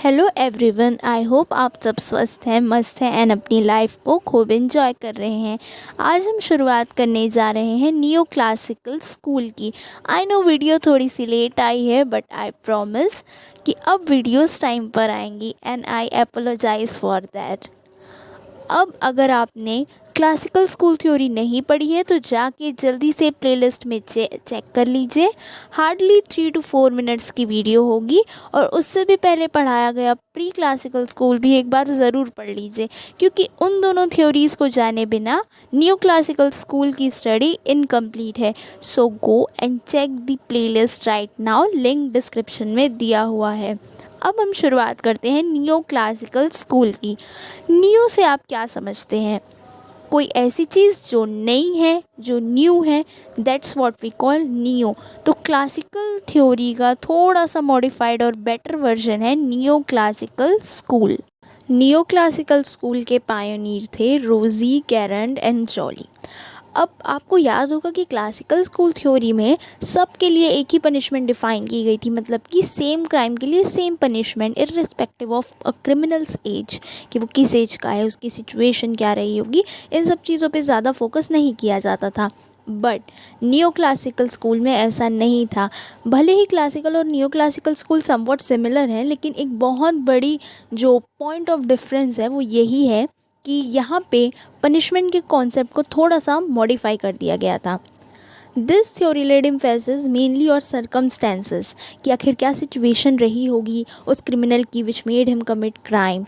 Hello everyone, I hope आप सब स्वस्थ हैं, मस्त हैं एंड अपनी लाइफ को खूब एंजॉय कर रहे हैं। आज हम शुरुआत करने जा रहे हैं नियो क्लासिकल स्कूल की। आई नो वीडियो थोड़ी सी लेट आई है बट आई प्रॉमिस कि अब वीडियोस टाइम पर आएंगी and I apologise for that. अब अगर आपने क्लासिकल स्कूल थ्योरी नहीं पढ़ी है तो जाके जल्दी से प्लेलिस्ट में चेक कर लीजिए। हार्डली 3 to 4 मिनट्स की वीडियो होगी और उससे भी पहले पढ़ाया गया प्री क्लासिकल स्कूल भी एक बार ज़रूर पढ़ लीजिए, क्योंकि उन दोनों थ्योरीज़ को जाने बिना न्यू क्लासिकल स्कूल की स्टडी इनकम्प्लीट है। So go and check the playlist right now, link description में दिया हुआ है। अब हम शुरुआत करते हैं नियो क्लासिकल स्कूल की। नियो से आप क्या समझते हैं? कोई ऐसी चीज़ जो नई है, जो न्यू है, that's what we call neo. तो क्लासिकल थ्योरी का थोड़ा सा मॉडिफाइड और बेटर वर्जन है neo classical school. Neo classical school के पायोनियर थे रोजी, कैरंड एंड जॉली। अब आपको याद होगा कि क्लासिकल स्कूल थ्योरी में सब के लिए एक ही पनिशमेंट डिफ़ाइन की गई थी, मतलब कि सेम क्राइम के लिए same punishment irrespective of a criminal's age, कि वो किस एज का है, उसकी सिचुएशन क्या रही होगी, इन सब चीज़ों पे ज़्यादा फोकस नहीं किया जाता था। बट नियो क्लासिकल स्कूल में ऐसा नहीं था। भले ही क्लासिकल और neo classical school somewhat similar हैं, लेकिन एक बहुत बड़ी जो पॉइंट ऑफ डिफरेंस है वो यही है कि यहाँ पे पनिशमेंट के कॉन्सेप्ट को थोड़ा सा मॉडिफाई कर दिया गया था। This theory laid emphasis mainly और सर्कमस्टेंसेस, कि आखिर क्या सिचुएशन रही होगी उस क्रिमिनल की which made him commit crime,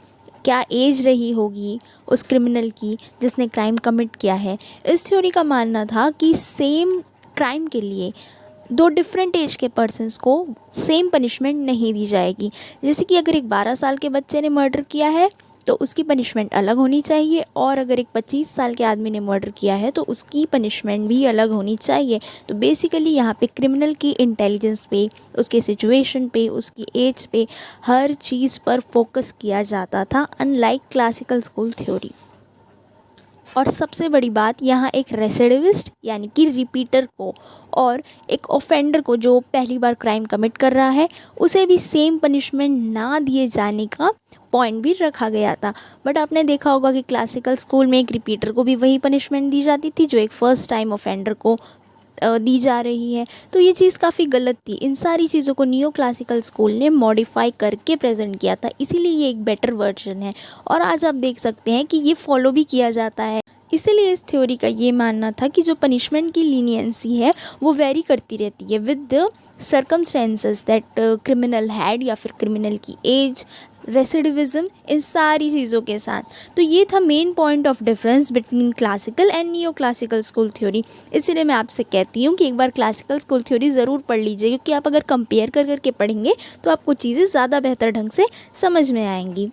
क्या एज रही होगी उस क्रिमिनल की जिसने क्राइम कमिट किया है। इस थ्योरी का मानना था कि सेम क्राइम के लिए दो डिफरेंट एज के पर्सन्स को सेम पनिशमेंट नहीं दी जाएगी। जैसे कि अगर एक 12 साल के बच्चे ने मर्डर किया है तो उसकी पनिशमेंट अलग होनी चाहिए, और अगर एक 25 साल के आदमी ने मर्डर किया है तो उसकी पनिशमेंट भी अलग होनी चाहिए। तो बेसिकली यहाँ पे क्रिमिनल की इंटेलिजेंस पे, उसके सिचुएशन पे, उसकी एज पे, हर चीज़ पर फोकस किया जाता था, अनलाइक क्लासिकल स्कूल थ्योरी। और सबसे बड़ी बात, यहाँ एक रेसिडिविस्ट यानी कि रिपीटर को और एक ऑफेंडर को जो पहली बार क्राइम कमिट कर रहा है उसे भी सेम पनिशमेंट ना दिए जाने का पॉइंट भी रखा गया था। बट आपने देखा होगा कि क्लासिकल स्कूल में एक रिपीटर को भी वही पनिशमेंट दी जाती थी जो एक फ़र्स्ट टाइम ऑफेंडर को दी जा रही है। तो ये चीज़ काफ़ी गलत थी। इन सारी चीज़ों को नियो क्लासिकल स्कूल ने मॉडिफाई करके प्रेजेंट किया था, इसीलिए ये एक बेटर वर्जन है और आज आप देख सकते हैं कि ये फॉलो भी किया जाता है। इसीलिए इस थ्योरी का ये मानना था कि जो पनिशमेंट की लीनियंसी है वो वेरी करती रहती है with the circumstances that criminal had, या फिर क्रिमिनल की एज, रेसिडिविज्म, इन सारी चीज़ों के साथ। तो ये था main point of difference between classical and neo classical school theory. इसीलिए मैं आपसे कहती हूँ कि एक बार क्लासिकल स्कूल थ्योरी ज़रूर पढ़ लीजिए, क्योंकि आप अगर कंपेयर कर करके पढ़ेंगे तो आपको चीज़ें ज़्यादा बेहतर ढंग से समझ में आएंगी।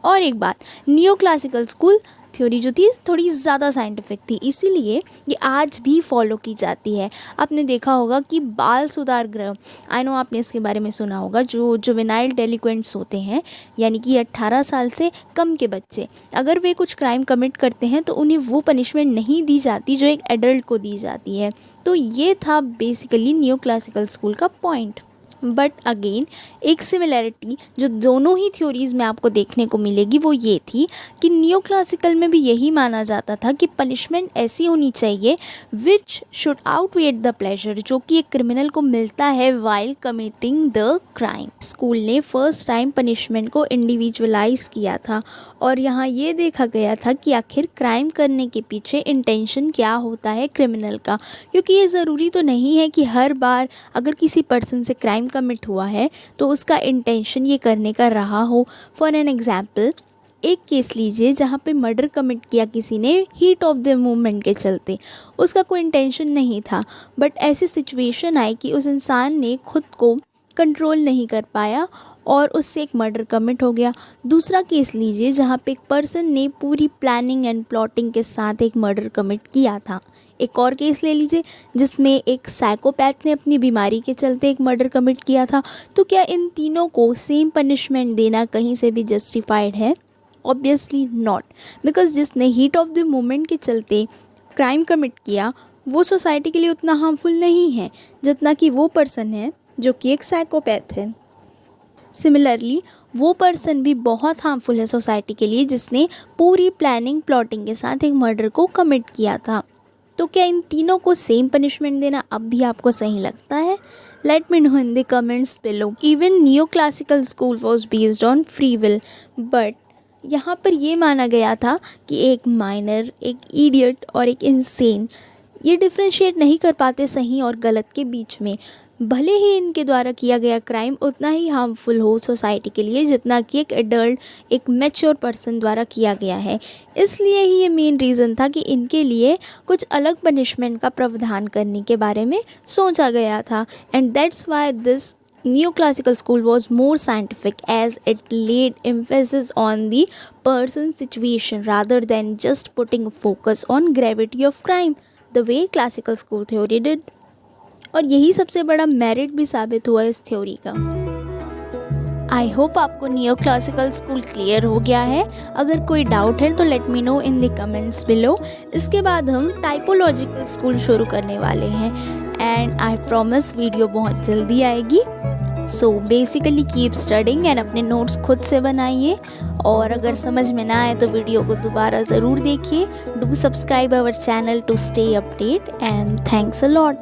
और एक बात, नियो क्लासिकल स्कूल थ्योरी जो थी थोड़ी ज़्यादा साइंटिफिक थी, इसीलिए ये आज भी फॉलो की जाती है। आपने देखा होगा कि बाल सुधार गृह, आई नो आपने इसके बारे में सुना होगा, जो जुवेनाइल डेलिक्वेंट्स होते हैं यानी कि 18 साल से कम के बच्चे, अगर वे कुछ क्राइम कमिट करते हैं तो उन्हें वो पनिशमेंट नहीं दी जाती जो एक एडल्ट को दी जाती है। तो ये था बेसिकली नियो क्लासिकल स्कूल का पॉइंट। बट अगेन एक सिमिलैरिटी जो दोनों ही थ्योरीज़ में आपको देखने को मिलेगी वो ये थी कि नियो क्लासिकल में भी यही माना जाता था कि पनिशमेंट ऐसी होनी चाहिए विच शुड आउटवेट द प्लेजर, जो कि एक क्रिमिनल को मिलता है while committing the crime. School ने फर्स्ट टाइम पनिशमेंट को इंडिविजुअलाइज किया था और यहाँ ये देखा गया था कि आखिर क्राइम करने के पीछे इंटेंशन क्या होता है क्रिमिनल का, क्योंकि ये ज़रूरी तो नहीं है कि हर बार अगर किसी पर्सन से क्राइम कमिट हुआ है तो उसका इंटेंशन ये करने का रहा हो। फॉर एन एग्जाम्पल, एक केस लीजिए जहाँ पे मर्डर कमिट किया किसी ने हीट ऑफ द मोमेंट के चलते, उसका कोई इंटेंशन नहीं था, बट ऐसी सिचुएशन आई कि उस इंसान ने खुद को कंट्रोल नहीं कर पाया और उससे एक मर्डर कमिट हो गया। दूसरा केस लीजिए जहाँ पे एक पर्सन ने पूरी प्लानिंग एंड प्लॉटिंग के साथ एक मर्डर कमिट किया था। एक और केस ले लीजिए जिसमें एक साइकोपैथ ने अपनी बीमारी के चलते एक मर्डर कमिट किया था। तो क्या इन तीनों को सेम पनिशमेंट देना कहीं से भी जस्टिफाइड है? ऑब्वियसली नॉट, बिकॉज जिसने हीट ऑफ द मोमेंट के चलते क्राइम कमिट किया वो सोसाइटी के लिए उतना हार्मफुल नहीं है जितना कि वो पर्सन है जो कि एक साइकोपैथ है। सिमिलरली वो पर्सन भी बहुत हार्मफुल है सोसाइटी के लिए, जिसने पूरी प्लानिंग प्लॉटिंग के साथ एक मर्डर को कमिट किया था। तो क्या इन तीनों को सेम पनिशमेंट देना अब भी आपको सही लगता है? Let me know in the comments below. Even neo classical school was based on free will, but यहाँ पर ये माना गया था कि एक माइनर, एक इडियट और एक इंसेन, ये डिफ्रेंशिएट नहीं कर पाते सही और गलत के बीच में। भले ही इनके द्वारा किया गया क्राइम उतना ही हार्मफुल हो सोसाइटी के लिए जितना कि एक एडल्ट, एक मैच्योर पर्सन द्वारा किया गया है। इसलिए ही ये मेन रीज़न था कि इनके लिए कुछ अलग पनिशमेंट का प्रावधान करने के बारे में सोचा गया था। And that's why this neoclassical school was more scientific, as it laid emphasis on the person's situation rather than just putting a focus on gravity of crime the way classical school theory did। और यही सबसे बड़ा merit भी साबित हुआ इस theory का। I hope आपको नियो क्लासिकल स्कूल क्लियर हो गया है। अगर कोई डाउट है तो let me know in the comments below. इसके बाद हम टाइपोलॉजिकल स्कूल शुरू करने वाले हैं एंड आई प्रॉमिस वीडियो बहुत जल्दी आएगी। So basically keep studying and अपने नोट्स खुद से बनाइए, और अगर समझ में ना आए तो वीडियो को दोबारा ज़रूर देखिए। Do subscribe our channel to stay update and thanks a lot.